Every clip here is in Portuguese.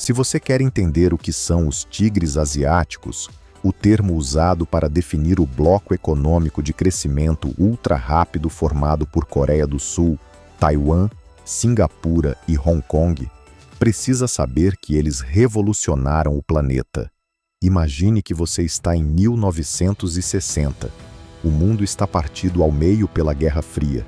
Se você quer entender o que são os tigres asiáticos, o termo usado para definir o bloco econômico de crescimento ultra-rápido formado por Coreia do Sul, Taiwan, Singapura e Hong Kong, precisa saber que eles revolucionaram o planeta. Imagine que você está em 1960. O mundo está partido ao meio pela Guerra Fria.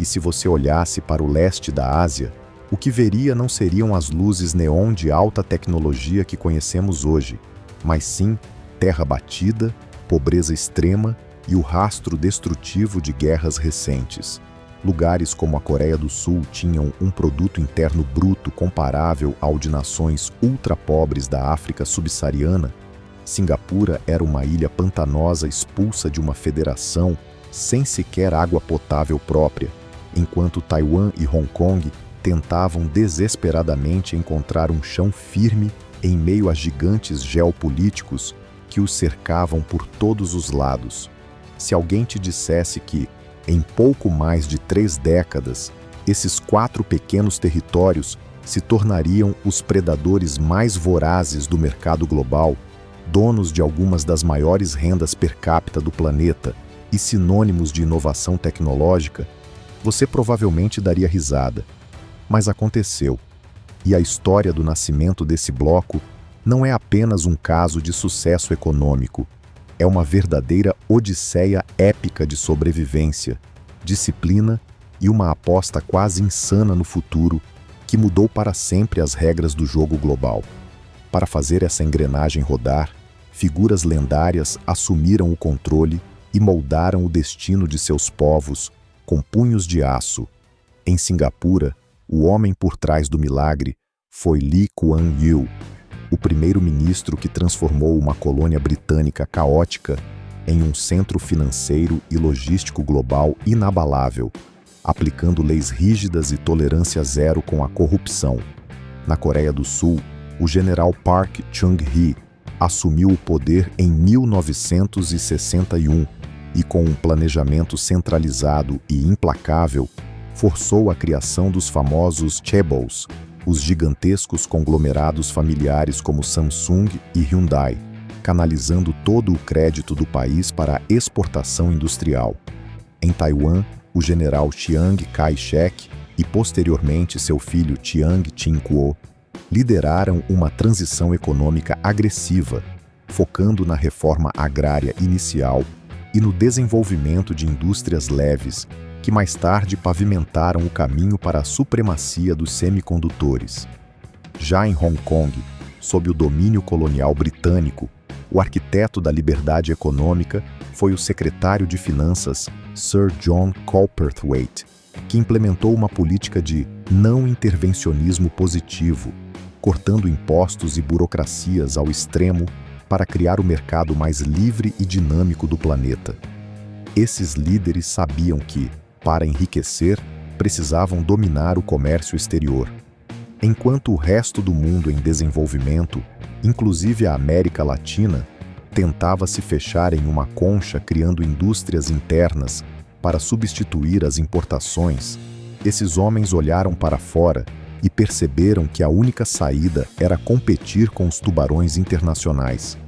E se você olhasse para o leste da Ásia, o que veria não seriam as luzes neon de alta tecnologia que conhecemos hoje, mas sim terra batida, pobreza extrema e o rastro destrutivo de guerras recentes. Lugares como a Coreia do Sul tinham um produto interno bruto comparável ao de nações ultra-pobres da África subsaariana. Singapura era uma ilha pantanosa expulsa de uma federação sem sequer água potável própria, enquanto Taiwan e Hong Kong tentavam desesperadamente encontrar um chão firme em meio a gigantes geopolíticos que os cercavam por todos os lados. Se alguém te dissesse que, em pouco mais de 3 décadas, esses 4 pequenos territórios se tornariam os predadores mais vorazes do mercado global, donos de algumas das maiores rendas per capita do planeta e sinônimos de inovação tecnológica, você provavelmente daria risada. Mas aconteceu. E a história do nascimento desse bloco não é apenas um caso de sucesso econômico. É uma verdadeira odisseia épica de sobrevivência, disciplina e uma aposta quase insana no futuro que mudou para sempre as regras do jogo global. Para fazer essa engrenagem rodar, figuras lendárias assumiram o controle e moldaram o destino de seus povos com punhos de aço. Em Singapura, o homem por trás do milagre foi Lee Kuan Yew, o primeiro-ministro que transformou uma colônia britânica caótica em um centro financeiro e logístico global inabalável, aplicando leis rígidas e tolerância zero com a corrupção. Na Coreia do Sul, o general Park Chung-hee assumiu o poder em 1961 e, com um planejamento centralizado e implacável, forçou a criação dos famosos chaebols, os gigantescos conglomerados familiares como Samsung e Hyundai, canalizando todo o crédito do país para a exportação industrial. Em Taiwan, o general Chiang Kai-shek e posteriormente seu filho Chiang Ching-kuo lideraram uma transição econômica agressiva, focando na reforma agrária inicial e no desenvolvimento de indústrias leves, que mais tarde pavimentaram o caminho para a supremacia dos semicondutores. Já em Hong Kong, sob o domínio colonial britânico, o arquiteto da liberdade econômica foi o secretário de Finanças Sir John Cowperthwaite, que implementou uma política de não intervencionismo positivo, cortando impostos e burocracias ao extremo para criar o mercado mais livre e dinâmico do planeta. Esses líderes sabiam que, para enriquecer, precisavam dominar o comércio exterior. Enquanto o resto do mundo em desenvolvimento, inclusive a América Latina, tentava se fechar em uma concha criando indústrias internas para substituir as importações, esses homens olharam para fora e perceberam que a única saída era competir com os tubarões internacionais.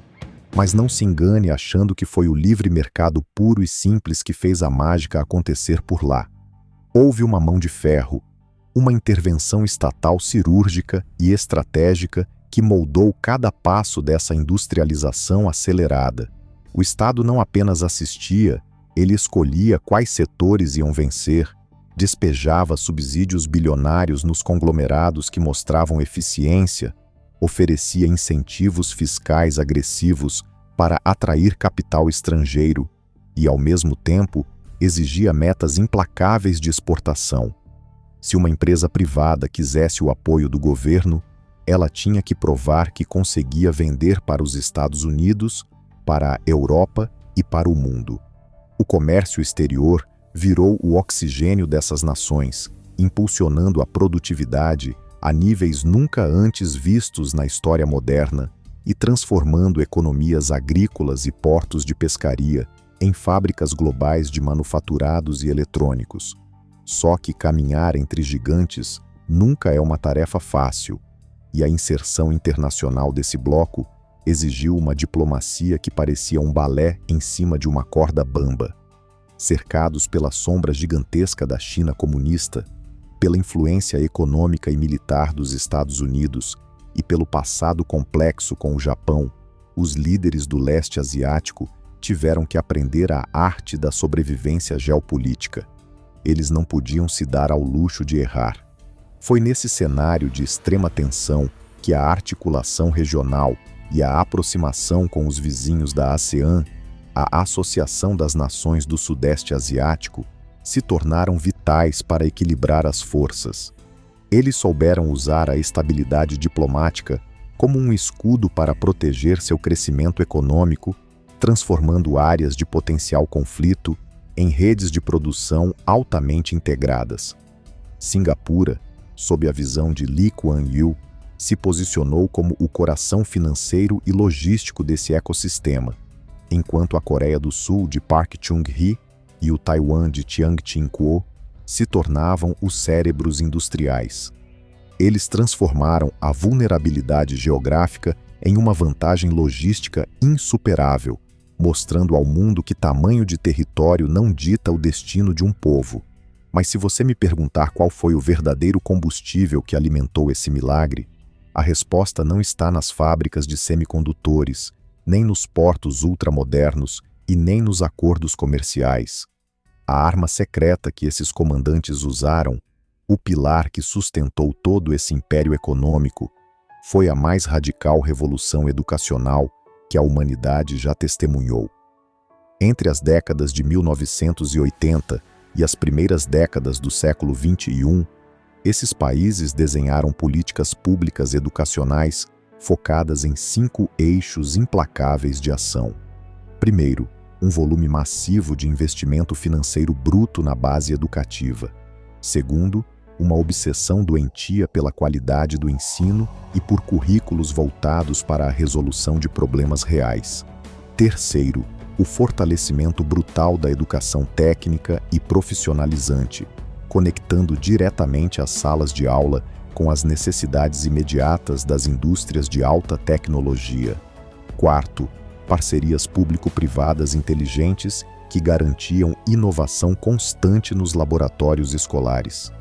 Mas não se engane achando que foi o livre mercado puro e simples que fez a mágica acontecer por lá. Houve uma mão de ferro, uma intervenção estatal cirúrgica e estratégica que moldou cada passo dessa industrialização acelerada. O Estado não apenas assistia, ele escolhia quais setores iam vencer, despejava subsídios bilionários nos conglomerados que mostravam eficiência, oferecia incentivos fiscais agressivos para atrair capital estrangeiro e, ao mesmo tempo, exigia metas implacáveis de exportação. Se uma empresa privada quisesse o apoio do governo, ela tinha que provar que conseguia vender para os Estados Unidos, para a Europa e para o mundo. O comércio exterior virou o oxigênio dessas nações, impulsionando a produtividade a níveis nunca antes vistos na história moderna e transformando economias agrícolas e portos de pescaria em fábricas globais de manufaturados e eletrônicos. Só que caminhar entre gigantes nunca é uma tarefa fácil, e a inserção internacional desse bloco exigiu uma diplomacia que parecia um balé em cima de uma corda bamba. Cercados pela sombra gigantesca da China comunista, pela influência econômica e militar dos Estados Unidos e pelo passado complexo com o Japão, os líderes do leste asiático tiveram que aprender a arte da sobrevivência geopolítica. Eles não podiam se dar ao luxo de errar. Foi nesse cenário de extrema tensão que a articulação regional e a aproximação com os vizinhos da ASEAN, a Associação das Nações do Sudeste Asiático, se tornaram vitais para equilibrar as forças. Eles souberam usar a estabilidade diplomática como um escudo para proteger seu crescimento econômico, transformando áreas de potencial conflito em redes de produção altamente integradas. Singapura, sob a visão de Lee Kuan Yew, se posicionou como o coração financeiro e logístico desse ecossistema, enquanto a Coreia do Sul de Park Chung-hee e o Taiwan de Chiang Ching-kuo se tornavam os cérebros industriais. Eles transformaram a vulnerabilidade geográfica em uma vantagem logística insuperável, mostrando ao mundo que tamanho de território não dita o destino de um povo. Mas se você me perguntar qual foi o verdadeiro combustível que alimentou esse milagre, a resposta não está nas fábricas de semicondutores, nem nos portos ultramodernos e nem nos acordos comerciais. A arma secreta que esses comandantes usaram, o pilar que sustentou todo esse império econômico, foi a mais radical revolução educacional que a humanidade já testemunhou. Entre as décadas de 1980 e as primeiras décadas do século XXI, esses países desenharam políticas públicas educacionais focadas em 5 eixos implacáveis de ação. Primeiro, um volume massivo de investimento financeiro bruto na base educativa. Segundo, uma obsessão doentia pela qualidade do ensino e por currículos voltados para a resolução de problemas reais. Terceiro, o fortalecimento brutal da educação técnica e profissionalizante, conectando diretamente as salas de aula com as necessidades imediatas das indústrias de alta tecnologia. Quarto, parcerias público-privadas inteligentes que garantiam inovação constante nos laboratórios escolares.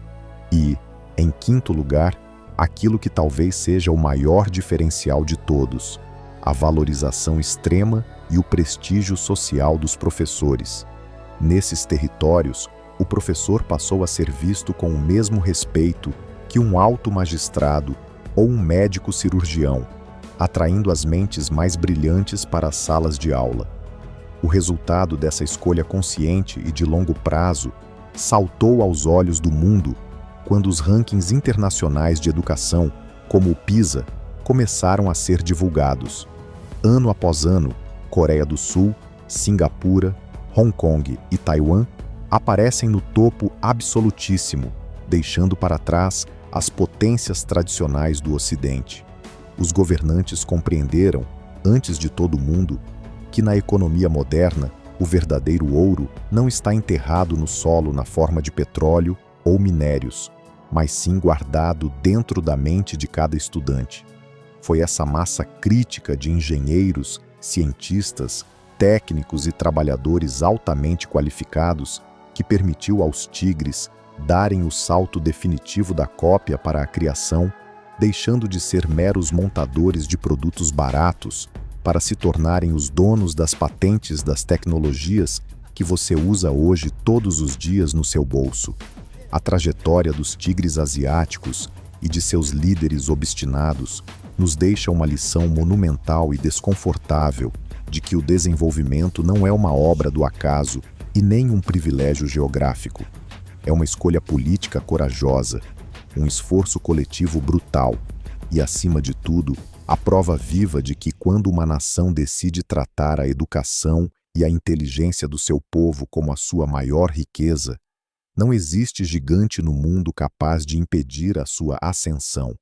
E, em quinto lugar, aquilo que talvez seja o maior diferencial de todos, a valorização extrema e o prestígio social dos professores. Nesses territórios, o professor passou a ser visto com o mesmo respeito que um alto magistrado ou um médico cirurgião, atraindo as mentes mais brilhantes para as salas de aula. O resultado dessa escolha consciente e de longo prazo saltou aos olhos do mundo quando os rankings internacionais de educação, como o PISA, começaram a ser divulgados. Ano após ano, Coreia do Sul, Singapura, Hong Kong e Taiwan aparecem no topo absolutíssimo, deixando para trás as potências tradicionais do Ocidente. Os governantes compreenderam, antes de todo mundo, que na economia moderna, o verdadeiro ouro não está enterrado no solo na forma de petróleo ou minérios, mas sim guardado dentro da mente de cada estudante. Foi essa massa crítica de engenheiros, cientistas, técnicos e trabalhadores altamente qualificados que permitiu aos tigres darem o salto definitivo da cópia para a criação, deixando de ser meros montadores de produtos baratos para se tornarem os donos das patentes das tecnologias que você usa hoje todos os dias no seu bolso. A trajetória dos tigres asiáticos e de seus líderes obstinados nos deixa uma lição monumental e desconfortável de que o desenvolvimento não é uma obra do acaso e nem um privilégio geográfico. É uma escolha política corajosa, um esforço coletivo brutal e, acima de tudo, a prova viva de que quando uma nação decide tratar a educação e a inteligência do seu povo como a sua maior riqueza, não existe gigante no mundo capaz de impedir a sua ascensão.